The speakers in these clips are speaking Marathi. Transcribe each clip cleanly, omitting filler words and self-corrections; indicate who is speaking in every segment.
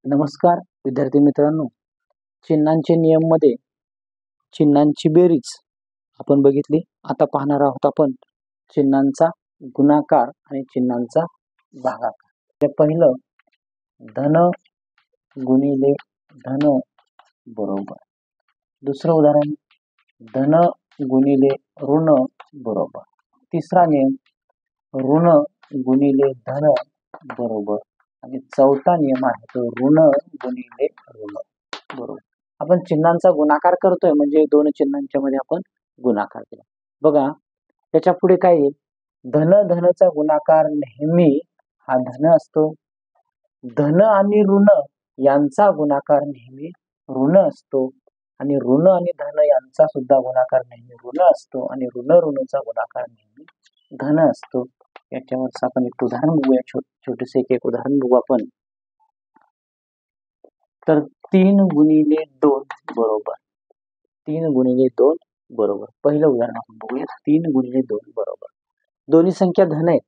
Speaker 1: नमस्कार विद्यार्थी मित्रांनो, चिन्हांचे नियम मध्ये चिन्हांची बेरीज आपण बघितली. आता पाहणार आहोत आपण चिन्हांचा गुणाकार आणि चिन्हांचा भागाकार. ते पहिलं धन गुणिले धन बरोबर. दुसरं उदाहरण धन गुणिले ऋण बरोबर. तिसरा नियम ऋण गुणिले धन बरोबर. आणि चौथा नियम आहे तो ऋण गुणिले ऋण बरोबर. आपण चिन्हांचा गुणाकार करतोय म्हणजे दोन चिन्हांच्या मध्ये आपण गुणाकार केला. बघा त्याच्या पुढे काय येईल, धन धनचा गुणाकार नेहमी हा धन असतो. धन आणि ऋण यांचा गुणाकार नेहमी ऋण असतो. आणि ऋण आणि धन यांचा सुद्धा गुणाकार नेहमी ऋण असतो. आणि ऋण ऋणचा गुणाकार नेहमी धन असतो. याच्यावरच आपण एक उदाहरण बघूया. छोटेसे एक उदाहरण बघू आपण. तर 3 गुणिले 2 बरोबर. 3 गुणिले 2 बरोबर. पहिलं उदाहरण आपण बघूया. 3 गुणिले 2 बरोबर. दोन्ही संख्या धन आहेत.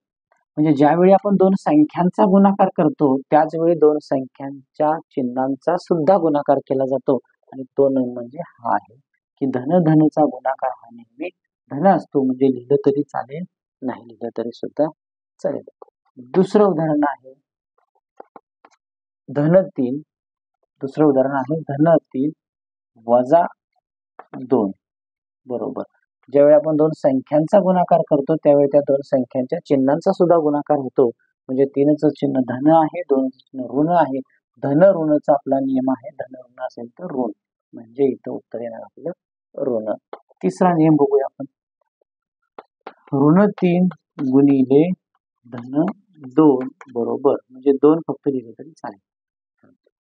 Speaker 1: म्हणजे ज्यावेळी आपण दोन संख्यांचा गुणाकार करतो त्याच वेळी दोन संख्यांच्या चिन्हांचा सुद्धा गुणाकार केला जातो. आणि तो नियम म्हणजे हा आहे की धन धनचा गुणाकार हा नेहमी धन असतो. म्हणजे लिहिलं तरी चालेल, नाही लिहिलं तरी सुद्धा चालेल. दुसरं उदाहरण आहे धन 3. दुसरं उदाहरण आहे धन 3 वजा 2 बरोबर. ज्यावेळी आपण दोन संख्यांचा गुणाकार करतो त्यावेळी त्या दोन संख्यांच्या चिन्हांचा सुद्धा गुणाकार होतो. म्हणजे 3चं चिन्ह धन आहे, 2चं चिन्ह ऋण आहे. धन ऋणचा आपला नियम आहे. धन ऋण असेल तर ऋण, म्हणजे इथं उत्तर येणार आपलं ऋण. तिसरा नियम बघूया आपण. ऋण 3 गुणिले धन 2 बरोबर. म्हणजे 2 फक्त लिहिले तरी चालेल.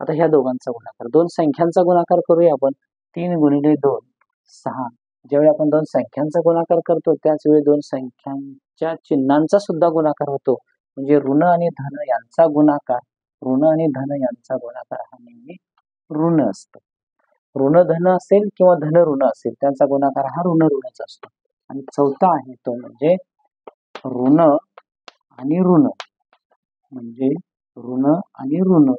Speaker 1: आता ह्या दोघांचा गुणाकार, दोन संख्यांचा गुणाकार करूया आपण. 3 गुणिले 2 6. ज्यावेळी आपण दोन संख्यांचा गुणाकार करतो त्याच वेळी दोन संख्यांच्या चिन्हांचा सुद्धा गुणाकार होतो. म्हणजे ऋण आणि धन यांचा गुणाकार, ऋण आणि धन यांचा गुणाकार हा नेहमी ऋण असतो. ऋण धन असेल किंवा धन ऋण असेल त्यांचा गुणाकार हा ऋण ऋणच असतो. आणि चौथा आहे तो म्हणजे ऋण आणि ऋण, म्हणजे ऋण आणि ऋण,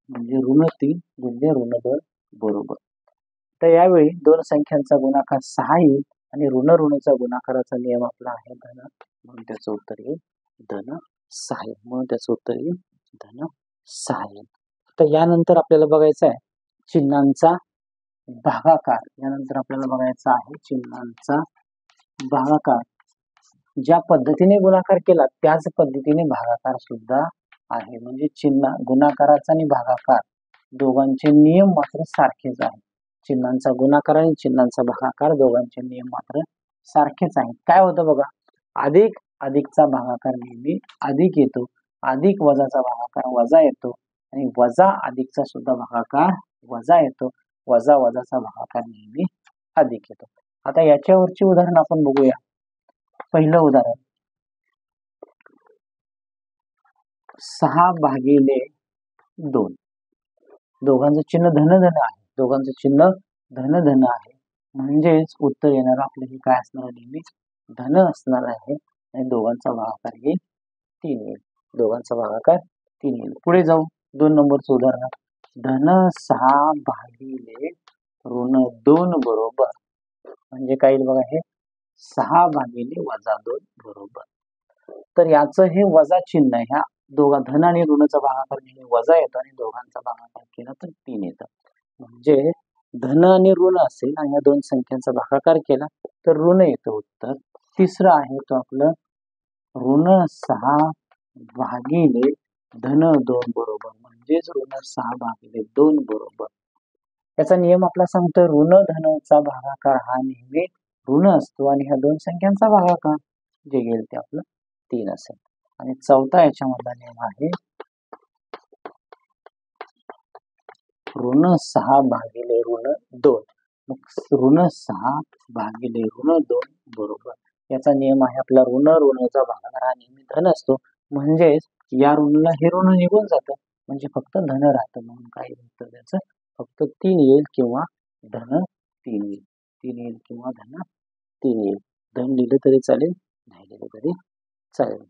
Speaker 1: म्हणजे ऋण 3 गुणिले ऋण 2 बरोबर. तर यावेळी दोन संख्यांचा गुणाकार 6 येईल आणि ऋण ऋणचा गुणाकाराचा नियम आपला आहे धन, म्हणून त्याचं उत्तर येईल धन 6. म्हणून त्याचं उत्तर येईल धन 6. तर यानंतर आपल्याला बघायचं आहे चिन्हांचा भागाकार. यानंतर आपल्याला बघायचा आहे चिन्हांचा भागाकार. ज्या पद्धतीने गुणाकार केला त्याच पद्धतीने भागाकार सुद्धा आहे. म्हणजे चिन्ह गुणाकाराचा आणि भागाकार दोघांचे नियम मात्र सारखेच आहेत. चिन्हांचा गुणाकार आणि चिन्हांचा भागाकार दोघांचे नियम मात्र सारखेच आहेत. काय होतं बघा, अधिक अधिकचा भागाकार नेहमी अधिक येतो, अधिक वजाचा भागाकार वजा येतो, आणि वजा अधिकचा सुद्धा भागाकार वजा येतो, वजा वजाचा भागाकार नेहमी अधिक येतो. आता याच्यावरची उदाहरण आपण बघूया. पहिलं उदाहरण 6 भागिले 2. दोघांचं चिन्ह धन धन आहे. दोघांचं चिन्ह धन धन आहे. म्हणजेच उत्तर येणार आपलं हे काय असणार, नेहमी धन असणार आहे. आणि दोघांचा भागाकार येईल 3 येईल. दोघांचा भागाकार 3 येईल. पुढे जाऊ 2 नंबरचं उदाहरण. धन 6 भागिले ऋण 2 बरोबर. म्हणजे काय येईल बघा, हे 6 भागिले वजा 2 बरोबर. तर याचं हे वजा चिन्ह, ह्या दोघा धन आणि ऋणचा भागाकार नेहमी वजा येतो आणि दोघांचा भागाकार केला तर 3 येतं. म्हणजे धन आणि ऋण असेल आणि या दोन संख्यांचा भागाकार केला तर ऋण येतं उत्तर. तिसरं आहे तो आपलं ऋण 6 भागिले धन 2 बरोबर. म्हणजेच ऋण 6 भागिले 2 बरोबर. याचा नियम आपला सांगतो ऋण धनचा भागाकार हा नेहमी ऋण असतो आणि ह्या दोन संख्यांचा भागाकार जे घेईल ते आपलं 3 असेल. आणि चौथा याच्यामधला नियम आहे ऋण 6 भागिले ऋण 2. मग ऋण 6 भागिले ऋण 2 बरोबर. याचा नियम आहे आपला ऋण ऋणचा भागाकार हा नेहमी धन असतो. म्हणजेच या ऋणाला हे ऋण निघून जातं, म्हणजे फक्त धन राहतं. म्हणून काय येईल त्याचं फक्त 3 येईल किंवा धन 3 येईल. 3 येईल किंवा धन 3 येईल. धन लिहिलं तरी चालेल, नाही लिहिलं तरी चालेल.